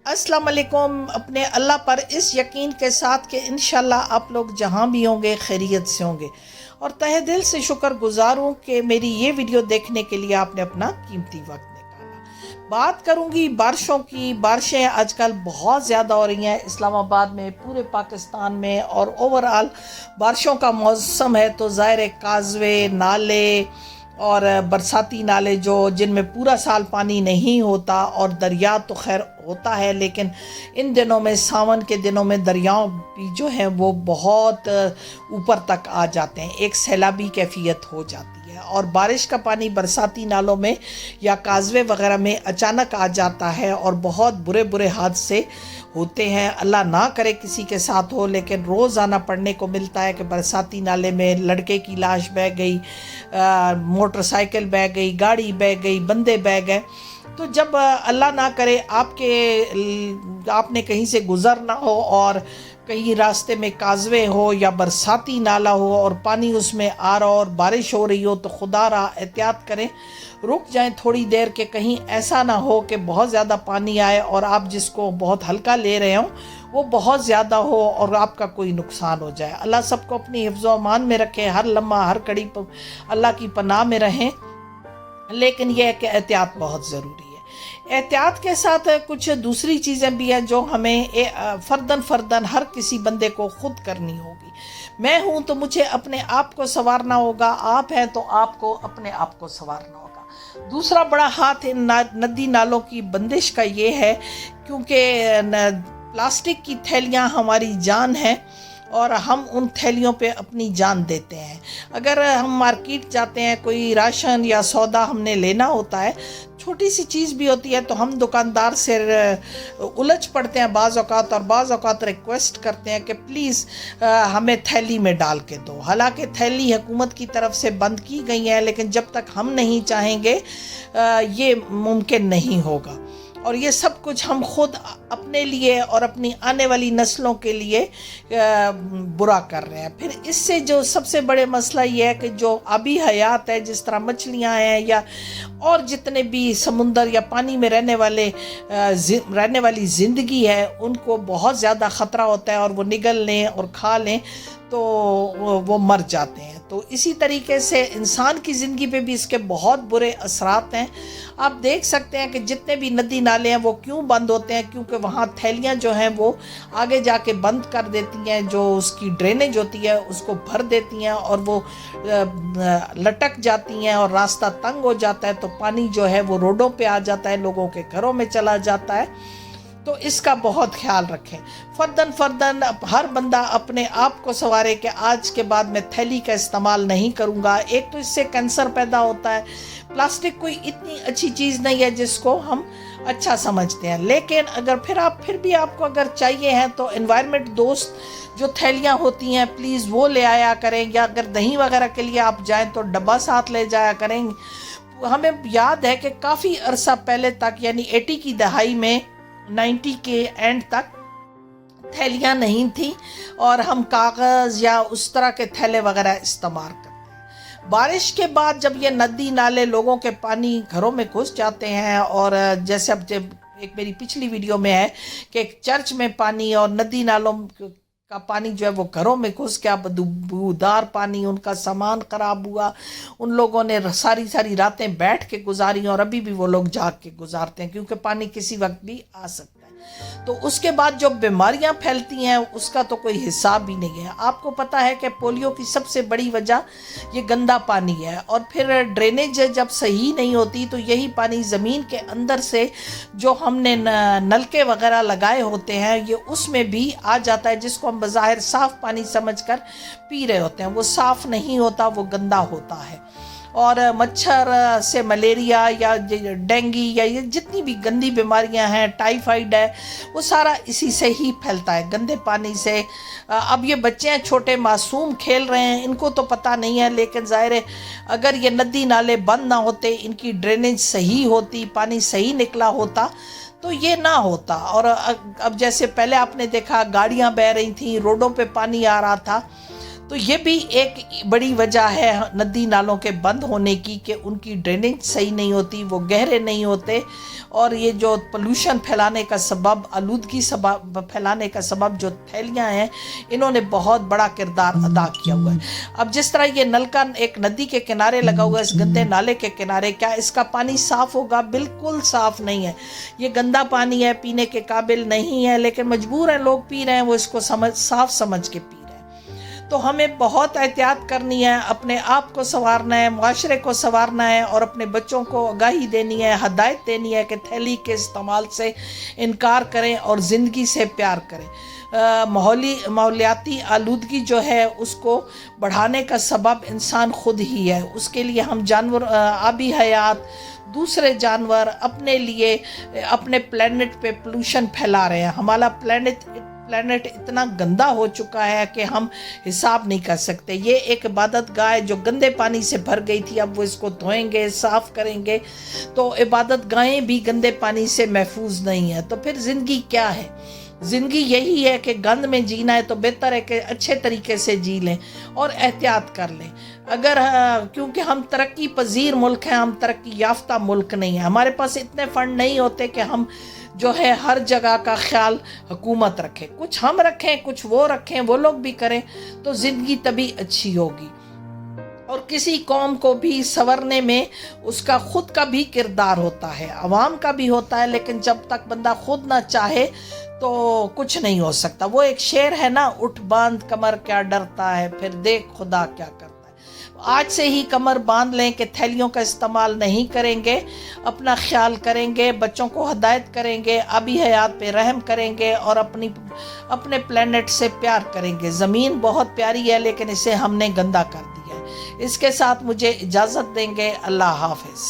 अस्सलाम वालेकुम। अपने अल्लाह पर इस यकीन के साथ कि इंशाल्लाह आप लोग जहाँ भी होंगे खैरियत से होंगे, और तहे दिल से शुक्रगुजार हूँ कि मेरी ये वीडियो देखने के लिए आपने अपना कीमती वक्त निकाला। बात करूँगी बारिशों की। बारिशें आजकल बहुत ज़्यादा हो रही हैं इस्लामाबाद में, पूरे पाकिस्तान में, और ओवरऑल बारिशों का मौसम है तो ज़ाहिर है काज़वे, नाले और बरसाती नाले जो जिनमें पूरा साल पानी नहीं होता, और दरिया तो खैर होता है, लेकिन इन दिनों में, सावन के दिनों में दरियाओं भी जो हैं वो बहुत ऊपर तक आ जाते हैं, एक सैलाबी कैफियत हो जाती है। और बारिश का पानी बरसाती नालों में या काज़वे वगैरह में अचानक आ जाता है और बहुत बुरे बुरे हादसे होते हैं। अल्लाह ना करे किसी के साथ हो, लेकिन रोज़ाना पढ़ने को मिलता है कि बरसाती नाले में लड़के की लाश बह गई, मोटरसाइकिल बह गई, गाड़ी बह गई, बंदे बह गए। तो जब अल्लाह ना करे आपने कहीं से गुज़रना हो और कहीं रास्ते में काज़वे हो या बरसाती नाला हो और पानी उसमें आ रहा हो और बारिश हो रही हो, तो खुदा रहा एहतियात करें, रुक जाएं थोड़ी देर के। कहीं ऐसा ना हो कि बहुत ज़्यादा पानी आए और आप जिसको बहुत हल्का ले रहे हो वो बहुत ज़्यादा हो और आपका कोई नुकसान हो जाए। अल्लाह सबको अपनी हिफ्ज़ व अमान में रखे, हर लम्हा हर कड़ी अल्लाह की पनाह में रहें, लेकिन यह है कि एहतियात बहुत ज़रूरी है। एहतियात के साथ कुछ दूसरी चीज़ें भी हैं जो हमें फ़र्दन हर किसी बंदे को खुद करनी होगी। मैं हूँ तो मुझे अपने आप को संवारना होगा, आप हैं तो आपको अपने आप को संवारना होगा। दूसरा बड़ा हाथ इन नदी नालों की बंदिश का ये है, क्योंकि प्लास्टिक की थैलियाँ हमारी जान है और हम उन थैलियों पे अपनी जान देते हैं। अगर हम मार्केट जाते हैं, कोई राशन या सौदा हमने लेना होता है, छोटी सी चीज़ भी होती है, तो हम दुकानदार से उलझ पड़ते हैं बाज़ औक़ात, और बाज़ औक़ात रिक्वेस्ट करते हैं कि प्लीज़ हमें थैली में डाल के दो। हालांकि थैली हुकूमत की तरफ से बंद की गई है, लेकिन जब तक हम नहीं चाहेंगे ये मुमकिन नहीं होगा। और ये सब कुछ हम खुद अपने लिए और अपनी आने वाली नस्लों के लिए बुरा कर रहे हैं। फिर इससे जो सबसे बड़े मसला ये है कि जो आबी हयात है, जिस तरह मछलियाँ हैं या और जितने भी समुंदर या पानी में रहने वाली ज़िंदगी है, उनको बहुत ज़्यादा ख़तरा होता है, और वो निगल लें और खा लें तो वो मर जाते हैं। तो इसी तरीके से इंसान की ज़िंदगी पे भी इसके बहुत बुरे असरात हैं। आप देख सकते हैं कि जितने भी नदी नाले हैं वो क्यों बंद होते हैं, क्योंकि वहाँ थैलियाँ जो हैं वो आगे जाके बंद कर देती हैं, जो उसकी ड्रेनेज होती है उसको भर देती हैं, और वो लटक जाती हैं और रास्ता तंग हो जाता है, तो पानी जो है वो रोडों पे आ जाता है, लोगों के घरों में चला जाता है। तो इसका बहुत ख्याल रखें। फ़र्दन हर बंदा अपने आप को संवारे कि आज के बाद मैं थैली का इस्तेमाल नहीं करूँगा। एक तो इससे कैंसर पैदा होता है। प्लास्टिक कोई इतनी अच्छी चीज़ नहीं है जिसको हम अच्छा समझते हैं, लेकिन अगर फिर भी आपको अगर चाहिए है तो एनवायरनमेंट दोस्त जो थैलियाँ होती हैं प्लीज़ वो ले आया करें, या अगर दही वगैरह के लिए आप जाएँ तो डब्बा साथ ले जाया करें। हमें याद है कि काफ़ी अरसा पहले तक, यानी 80 की दहाई में, 90 के एंड तक थैलियाँ नहीं थी और हम कागज़ या उस तरह के थैले वगैरह इस्तेमाल करते हैं। बारिश के बाद जब ये नदी नाले लोगों के पानी घरों में घुस जाते हैं, और जैसे अब जब एक मेरी पिछली वीडियो में है कि एक चर्च में पानी और नदी नालों का पानी जो है वो घरों में घुस गया, बदबूदार पानी, उनका सामान ख़राब हुआ, उन लोगों ने सारी रातें बैठ के गुजारी, और अभी भी वो लोग जाग के गुजारते हैं, क्योंकि पानी किसी वक्त भी आ सकता है। तो उसके बाद जो बीमारियां फैलती हैं उसका तो कोई हिसाब ही नहीं है। आपको पता है कि पोलियो की सबसे बड़ी वजह ये गंदा पानी है, और फिर ड्रेनेज जब सही नहीं होती तो यही पानी ज़मीन के अंदर से जो हमने नलके वगैरह लगाए होते हैं ये उसमें भी आ जाता है, जिसको हम बज़ाहिर साफ़ पानी समझकर पी रहे होते हैं। वो साफ़ नहीं होता, वो गंदा होता है, और मच्छर से मलेरिया या डेंगू या ये जितनी भी गंदी बीमारियां हैं, टाइफाइड है, वो सारा इसी से ही फैलता है, गंदे पानी से। अब ये बच्चे हैं छोटे मासूम खेल रहे हैं, इनको तो पता नहीं है, लेकिन ज़ाहिर है अगर ये नदी नाले बंद ना होते, इनकी ड्रेनेज सही होती, पानी सही निकला होता, तो ये ना होता। और अब जैसे पहले आपने देखा गाड़ियाँ बह रही थी, रोडों पे पानी आ रहा था, تو یہ بھی ایک بڑی وجہ ہے ندی نالوں کے بند ہونے کی کہ ان کی ڈریننگ صحیح نہیں ہوتی، وہ گہرے نہیں ہوتے، اور یہ جو پولوشن پھیلانے کا سبب، آلودگی پھیلانے کا سبب جو تھیلیاں ہیں، انہوں نے بہت بڑا کردار ادا کیا ہوا ہے۔ اب جس طرح یہ نلکا ایک ندی کے کنارے لگا ہوا ہے، اس گندے نالے کے کنارے، کیا اس کا پانی صاف ہوگا؟ بالکل صاف نہیں ہے، یہ گندا پانی ہے، پینے کے قابل نہیں ہے، لیکن مجبور ہیں لوگ پی رہے ہیں، وہ اس کو صاف سمجھ کے پی رہے ہیں۔ تو ہمیں بہت احتیاط کرنی ہے، اپنے آپ کو سنوارنا ہے، معاشرے کو سنوارنا ہے، اور اپنے بچوں کو آگاہی دینی ہے، ہدایت دینی ہے کہ تھیلی کے استعمال سے انکار کریں اور زندگی سے پیار کریں۔ ماحولیاتی آلودگی جو ہے اس کو بڑھانے کا سبب انسان خود ہی ہے، اس کے لیے ہم جانور، آبی حیات، دوسرے جانور اپنے لیے اپنے پلینٹ پہ پولوشن پھیلا رہے ہیں۔ ہمارا پلینٹ اتنا گندا ہو چکا ہے کہ ہم حساب نہیں کر سکتے۔ یہ ایک عبادت گاہ جو گندے پانی سے بھر گئی تھی، اب وہ اس کو دھوئیں گے، صاف کریں گے، تو عبادت گاہیں بھی گندے پانی سے محفوظ نہیں ہیں۔ تو پھر زندگی کیا ہے؟ زندگی یہی ہے کہ گند میں جینا ہے تو بہتر ہے کہ اچھے طریقے سے جی لیں اور احتیاط کر لیں۔ کیونکہ ہم ترقی پذیر ملک ہیں، ہم ترقی یافتہ ملک نہیں ہیں، ہمارے پاس اتنے فنڈ نہیں ہوتے کہ ہم جو ہے ہر جگہ کا خیال حکومت رکھے، کچھ ہم رکھیں، کچھ وہ رکھیں، وہ لوگ بھی کریں تو زندگی تبھی اچھی ہوگی۔ اور کسی قوم کو بھی سنورنے میں اس کا خود کا بھی کردار ہوتا ہے، عوام کا بھی ہوتا ہے، لیکن جب تک بندہ خود نہ چاہے تو کچھ نہیں ہو سکتا۔ وہ ایک شعر ہے نا، اٹھ باندھ کمر کیا ڈرتا ہے، پھر دیکھ خدا کیا کرتا ہے۔ آج سے ہی کمر باندھ لیں کہ تھیلیوں کا استعمال نہیں کریں گے، اپنا خیال کریں گے، بچوں کو ہدایت کریں گے، آبی حیات پہ رحم کریں گے، اور اپنے پلینٹ سے پیار کریں گے۔ زمین بہت پیاری ہے لیکن اسے ہم نے گندا کر دیا ہے۔ اس کے ساتھ مجھے اجازت دیں گے، اللہ حافظ۔